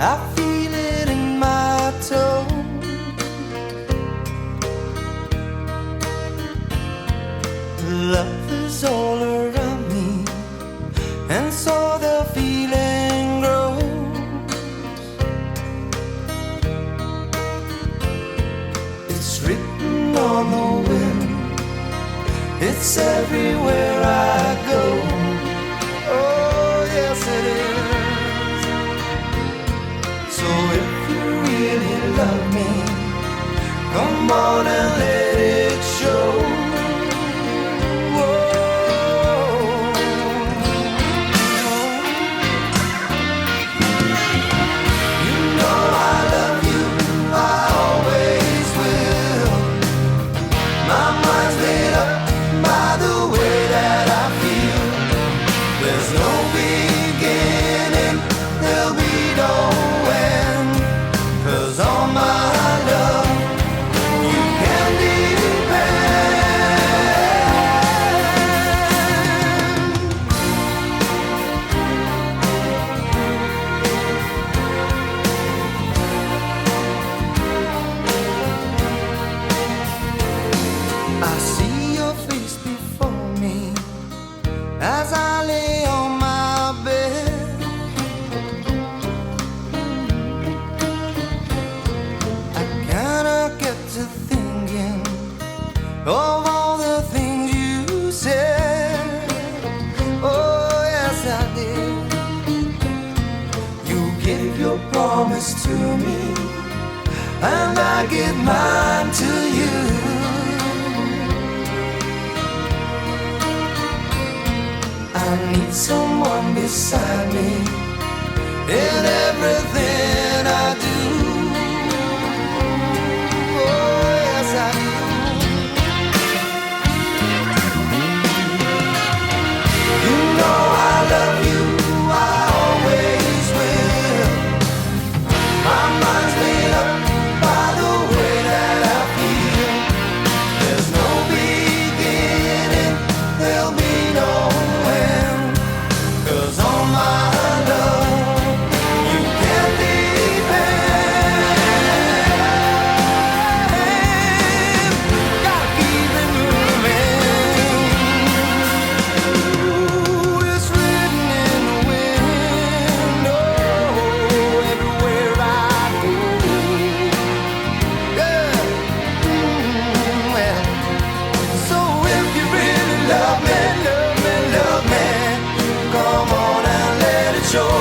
I feel it in my toe. Love is all around me, and so the feeling grows. It's written on the wind, it's everywhere I go. Oh, yes it is. So if you really love me, come on and let it show. I see your face before me as I lay on my bed. I cannot get to thinking of all the things you said. Oh, yes, I did. You give your promise to me, and I give mine to you. I need someone beside me in everything I do. Oh, yes, I do. You know I love you, I always will. My mind's made up by the way that I feel. There's no beginning, there'll be no end. 'Cause on my love, you can depend. Gotta keep it moving. Ooh, it's written in the wind. Oh, everywhere I go. Yeah. Well, so if you really love me, love me, love me, come on and let it show.